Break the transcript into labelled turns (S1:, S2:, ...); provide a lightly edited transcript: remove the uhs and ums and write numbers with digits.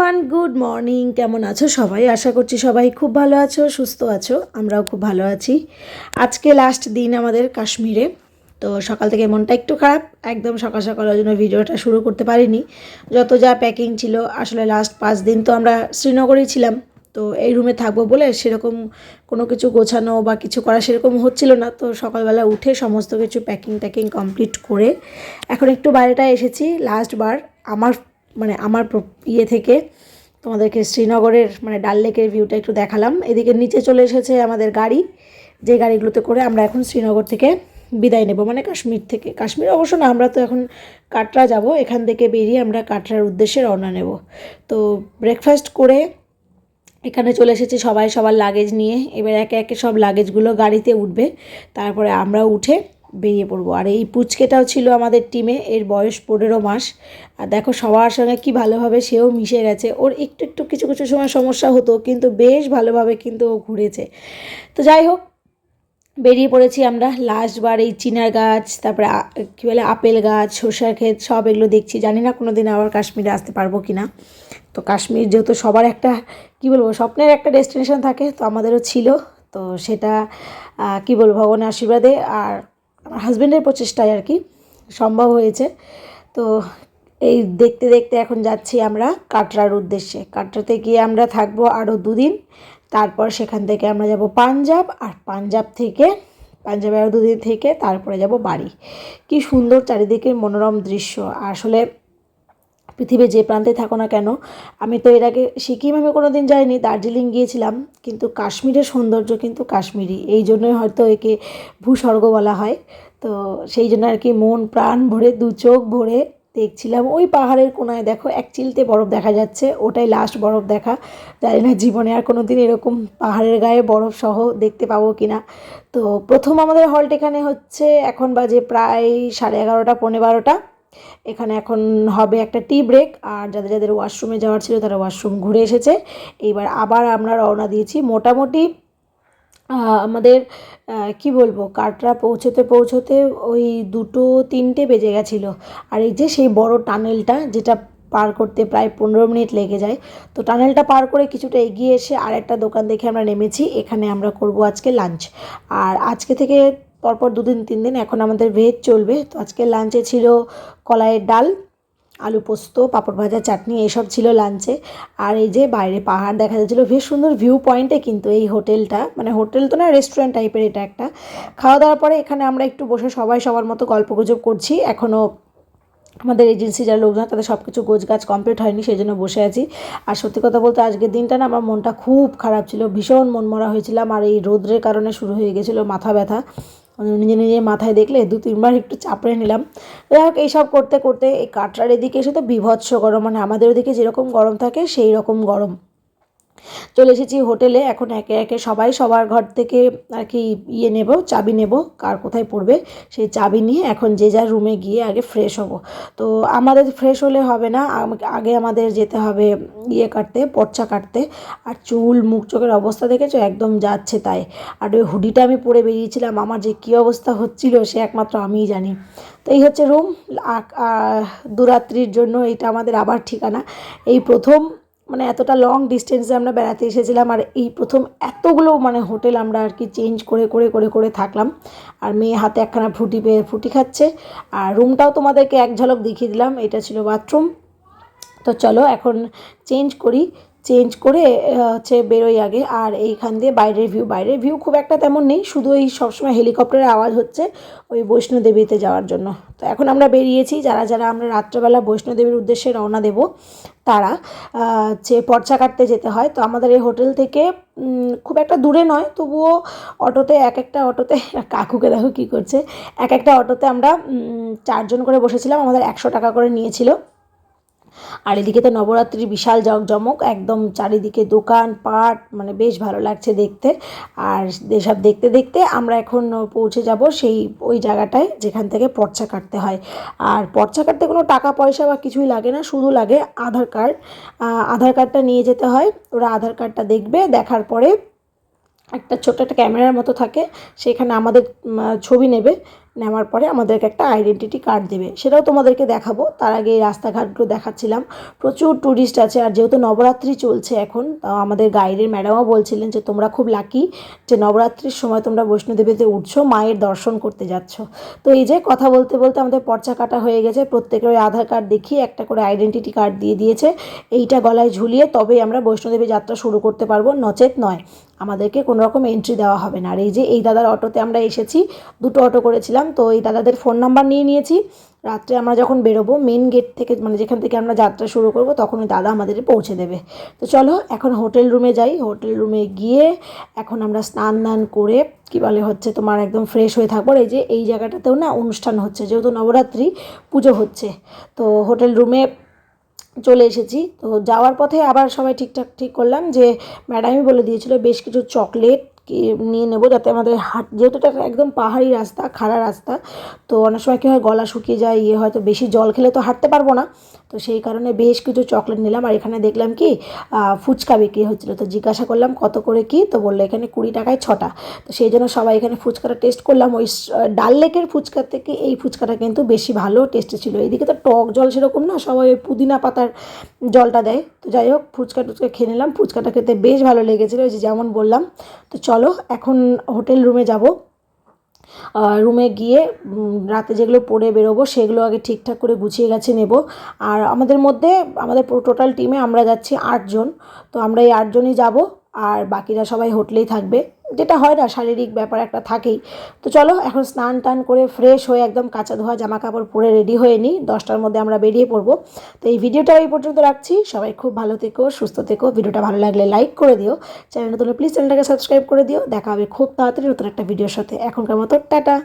S1: Everyone, good morning. কেমন আছো সবাই? আশা করছি সবাই খুব ভালো আছো, সুস্থ আছো। আমরাও খুব ভালো আছি। আজকে লাস্ট দিন আমাদের কাশ্মীরে। তো সকাল থেকে মনটা একটু খারাপ, একদম সকাল সকাল ওই জন্য ভিডিওটা শুরু করতে পারিনি। যত যা প্যাকিং ছিল, আসলে লাস্ট 5 দিন তো আমরা শ্রীনগরেই ছিলাম। তো এই রুমে থাকবো বলে সেরকম কোনো কিছু গোছানো বা কিছু করা সেরকম হচ্ছিল না। তো সকালবেলা উঠে সমস্ত কিছু প্যাকিং কমপ্লিট করে এখন একটু বাইরেটায় এসেছি। লাস্টবার আমার ইয়ে থেকে তোমাদেরকে শ্রীনগরের ডাল লেকের ভিউটা একটু দেখালাম। এদিকে নিচে চলে এসেছে আমাদের গাড়ি, যে গাড়িগুলোতে করে আমরা এখন শ্রীনগর থেকে বিদায় নেব, কাশ্মীর থেকে। কাশ্মীর অবশ্য না, আমরা তো এখন কাটরা যাব। এখান থেকে বেরিয়ে আমরা কাটরার উদ্দেশ্যে রওনা নেব। তো ব্রেকফাস্ট করে এখানে চলে এসেছি সবাই সবার লাগেজ নিয়ে। এবার একে একে সব লাগেজগুলো গাড়িতে উঠবে, তারপরে আমরা উঠে বেরিয়ে পড়বো। আর এই পুচকেটাও ছিল আমাদের টিমে, এর বয়স 15 মাস। আর দেখো সবার সঙ্গে কি ভালোভাবে সেও মিশে গেছে। ওর একটু একটু কিছু কিছু সময় সমস্যা হতো, কিন্তু বেশ ভালোভাবে কিন্তু ও ঘুরেছে। তো যাই হোক, বেরিয়ে পড়েছি আমরা। লাস্টবার এই চিনার গাছ, তারপরে কী বলে আপেল গাছ, সর্ষের ক্ষেত, সব এগুলো দেখছি। জানি না কোনো দিন আবার কাশ্মীরে আসতে পারবো কি না। তো কাশ্মীর যেহেতু সবার একটা কী বলবো স্বপ্নের একটা ডেস্টিনেশন থাকে, তো আমাদেরও ছিল। তো সেটা কী বলবো, ভগবানের আশীর্বাদে আর আমার হাজব্যান্ডের প্রচেষ্টায় আর কি সম্ভব হয়েছে। তো এই দেখতে দেখতে এখন যাচ্ছি আমরা কাটরার উদ্দেশ্যে। কাটরাতে গিয়ে আমরা থাকবো আরও 2 দিন। তারপর সেখান থেকে আমরা যাব পাঞ্জাব, আর পাঞ্জাবে আরও 2 দিন থেকে তারপরে যাব বাড়ি। কি সুন্দর চারিদিকের মনোরম দৃশ্য। আসলে পৃথিবীর যে প্রান্তে থাকো না কেন, আমি তো এর আগে সিকিম আমি কোনো দিন যাইনি, দার্জিলিং গিয়েছিলাম, কিন্তু কাশ্মীরের সৌন্দর্য কিন্তু কাশ্মীরি। এই জন্যই হয়তো একে ভূস্বর্গ বলা হয়। তো সেই জন্য আর কি মন প্রাণ ভরে, দু চোখ ভরে দেখছিলাম। ওই পাহাড়ের কোনায় দেখো এক চিলতে বরফ দেখা যাচ্ছে, ওটাই লাস্ট বরফ দেখা। জানি না জীবনে আর কোনো দিন এরকম পাহাড়ের গায়ে বরফ সহ দেখতে পাবো কি না। তো প্রথম আমাদের হল্ট এখানে হচ্ছে, এখন বাজে প্রায় 11:30 12:30। এখানে এখন হবে একটা টি ব্রেক। আর যাদের যাদের ওয়াশরুমে যাওয়ার ছিল তারা ওয়াশরুম ঘুরে এসেছে। এইবার আবার আমরা রওনা দিয়েছি। মোটামুটি আমাদের কি বলবো, কাটরা পৌঁছতে পৌঁছতে ওই 2-3টে বেজে গেছিলো। আর এই যে সেই বড় টানেলটা, যেটা পার করতে প্রায় 15 মিনিট লেগে যায়। তো টানেলটা পার করে কিছুটা এগিয়ে এসে আর একটা দোকান দেখে আমরা নেমেছি। এখানে আমরা করব আজকে লাঞ্চ। আর আজকে থেকে পরপর 2-3 দিন এখন আমাদের ভেজ চলবে। তো আজকে লাঞ্চে ছিল কলাইয়ের ডাল, আলু পোস্ত, পাঁপড় ভাজা, চাটনি, এসব ছিল লাঞ্চে। আর এই যে বাইরে পাহাড় দেখা যাচ্ছিলো, বেশ সুন্দর ভিউ পয়েন্টে কিন্তু এই হোটেলটা, হোটেল তো না, রেস্টুরেন্ট টাইপের এটা একটা। খাওয়া দাওয়ার পরে এখানে আমরা একটু বসে সবাই সবার মতো গল্পগুজব করছি। এখনও আমাদের এজেন্সি যারা লোকজন তাদের সব কিছু গোছগাছ কমপ্লিট হয়নি, সেই জন্য বসে আছি। আর সত্যি কথা বলতে আজকের দিনটা না আমার মনটা খুব খারাপ ছিল, ভীষণ মনমরা হয়েছিলাম। আর এই রোদ্রের কারণে শুরু হয়ে গেছিলো মাথা ব্যথা। নিজে নিজে মাথায় দেখলে 2-3বার একটু চাপড়ে নিলাম। যাই হোক, এইসব করতে করতে এই কাটরার এদিকে এসে তো বিভৎস গরম, আমাদের ওদিকে যেরকম গরম থাকে সেই রকম গরম। চলে এসেছি হোটেলে। এখন একে একে সবাই সবার ঘর থেকে আর কি চাবি নেব, কার কোথায় পড়বে সেই চাবি নিয়ে এখন যে যার রুমে গিয়ে আগে ফ্রেশ হব। তো আমাদের ফ্রেশ হলে হবে না, আগে আমাদের যেতে হবে পর্চা কাটতে। আর চুল মুখ চোখের অবস্থা দেখেছো, একদম যাচ্ছে তাই। আর ওই হুডিটা আমি পরে বেরিয়েছিলাম, আমার যে কী অবস্থা হচ্ছিল সে একমাত্র আমিই জানি। তো এই হচ্ছে রুম। 2 রাত্রির জন্য এটা আমাদের আবার ঠিকানা। এই প্রথম এতটা লং ডিস্টেন্সে আমরা বেড়াতে এসেছিলাম, আর এই প্রথম এতগুলো হোটেল আমরা আর কি চেঞ্জ করে করে করে করে থাকলাম। আর মেয়ে হাতে একখানা ফ্রুটি খাচ্ছে। আর রুমটাও তোমাদেরকে এক ঝলক দেখিয়ে দিলাম, এটা ছিল বাথরুম। তো চলো এখন চেঞ্জ করে হচ্ছে বেরোই আগে। আর এইখান দিয়ে বাইরের ভিউ খুব একটা তেমন নেই, শুধু এই সবসময় হেলিকপ্টারের আওয়াজ হচ্ছে ওই বৈষ্ণোদেবীতে যাওয়ার জন্য। তো এখন আমরা বেরিয়েছি, যারা যারা আমরা রাত্রেবেলা বৈষ্ণোদেবীর উদ্দেশ্যে রওনা দেব তারা যে পর্চা কাটতে যেতে হয়। তো আমাদের এই হোটেল থেকে খুব একটা দূরে নয়, তবুও অটোতে এক একটা অটোতে কাকুকে দেখো কী করছে, এক একটা অটোতে আমরা 4জন করে বসেছিলাম, আমাদের 100 টাকা করে নিয়েছিল। আর এদিকে তো নবরাত্রির বিশাল জমক, একদম চারিদিকে দোকান পাট, বেশ ভালো লাগছে দেখতে। আর এসব দেখতে দেখতে আমরা এখন পৌঁছে যাব ওই জায়গাটায় যেখান থেকে পর্চা কাটতে হয়। আর পর্চা কাটতে কোনো টাকা পয়সা বা কিছুই লাগে না, শুধু লাগে আধার কার্ড। আধার কার্ডটা নিয়ে যেতে হয়, ওরা আধার কার্ডটা দেখবে, দেখার পরে একটা ছোট্ট একটা ক্যামেরার মতো থাকে, সেখানে আমাদের ছবি নেওয়ার পরে আমাদেরকে একটা আইডেন্টিটি কার্ড দেবে, সেটাও তোমাদেরকে দেখাবো। তার আগে এই রাস্তাঘাটগুলো দেখাচ্ছিলাম, প্রচুর ট্যুরিস্ট আছে। আর যেহেতু নবরাত্রি চলছে এখন, আমাদের গাইডের ম্যাডামও বলছিলেন যে তোমরা খুব লাকি যে নবরাত্রির সময় তোমরা বৈষ্ণোদেবীতে উঠছো, মায়ের দর্শন করতে যাচ্ছ। তো এই যে কথা বলতে বলতে আমাদের পর্চা কাটা হয়ে গেছে, প্রত্যেকের ওই আধার কার্ড দেখিয়ে একটা করে আইডেন্টিটি কার্ড দিয়ে দিয়েছে। এইটা গলায় ঝুলিয়ে তবেই আমরা বৈষ্ণোদেবী যাত্রা শুরু করতে পারবো, নচেত নয়, আমাদেরকে কোনো রকম এন্ট্রি দেওয়া হবে না। আর এই যে এই দাদার অটোতে আমরা এসেছি, দুটো অটো করেছিলাম, তো এই দাদাদের ফোন নাম্বার নিয়ে নিয়েছি। রাত্রে আমরা যখন বেরোবো মেন গেট থেকে, মানে যেখান থেকে আমরা যাত্রা শুরু করব, তখন ওই দাদা আমাদের পৌঁছে দেবে। তো চলো এখন হোটেল রুমে যাই। হোটেল রুমে গিয়ে এখন আমরা স্নান দান করে কী বলে হচ্ছে তোমার একদম ফ্রেশ হয়ে থাকবো। এই যে এই জায়গাটাতেও না অনুষ্ঠান হচ্ছে, যেহেতু নবরাত্রি পুজো হচ্ছে। তো হোটেল রুমে চলে এসেছি। তো যাওয়ার পথে আবার সবাই ঠিক করলাম যে ম্যাডামই বলে দিয়েছিল বেশ কিছু চকলেট নিয়ে নেবো, যাতে আমাদের যেহেতু এটা একদম পাহাড়ি রাস্তা, খাড়া রাস্তা, তো অনেক সময় কী হয় গলা শুকিয়ে যায়, হয়তো বেশি জল খেলে তো হাঁটতে পারবো না। তো সেই কারণে বেশ কিছু চকলেট নিলাম। আর এখানে দেখলাম কি ফুচকা বিক্রি হচ্ছিলো, তো জিজ্ঞাসা করলাম কত করে কি, তো বললো এখানে 20 টাকায় 6টা। তো সেই জন্য সবাই এখানে ফুচকাটা টেস্ট করলাম। ওই ডাল লেকের ফুচকার থেকে এই ফুচকাটা কিন্তু বেশি ভালো টেস্টি ছিল। এইদিকে তো টক জল সেরকম না, সবাই ওই পুদিনা পাতার জলটা দেয়। তো যাই হোক ফুচকা খেয়ে নিলাম, ফুচকাটা খেতে বেশ ভালো লেগেছিলো, ওই যে যেমন বললাম। তো চলো এখন হোটেল রুমে যাব। রুমে গিয়ে রাতে যেগুলো পরে বেরোবো সেগুলো আগে ঠিকঠাক করে গুছিয়ে গেছে নেব। আর আমাদের মধ্যে আমাদের টোটাল টিমে আমরা যাচ্ছি 8 জন। তো আমরা এই 8 জনই যাব, আর বাকিরা সবাই হোটেলেই থাকবে, যেটা হয় না, শারীরিক ব্যাপার একটা থাকেই। তো চলো এখন স্নান টান করে ফ্রেশ হয়ে একদম কাঁচা ধোয়া জামা কাপড় পরে রেডি হয়ে নিই, 10টার মধ্যে আমরা বেরিয়ে পড়বো। তো এই ভিডিওটা এই পর্যন্ত রাখছি। সবাই খুব ভালো থেকো, সুস্থ থেকো। ভিডিওটা ভালো লাগলে লাইক করে দিও, চ্যানেল নতুন প্লিজ চ্যানেলটাকে সাবস্ক্রাইব করে দিও। দেখা হবে খুব তাড়াতাড়ি নতুন একটা ভিডিওর সাথে। এখনকার মতো টাটা।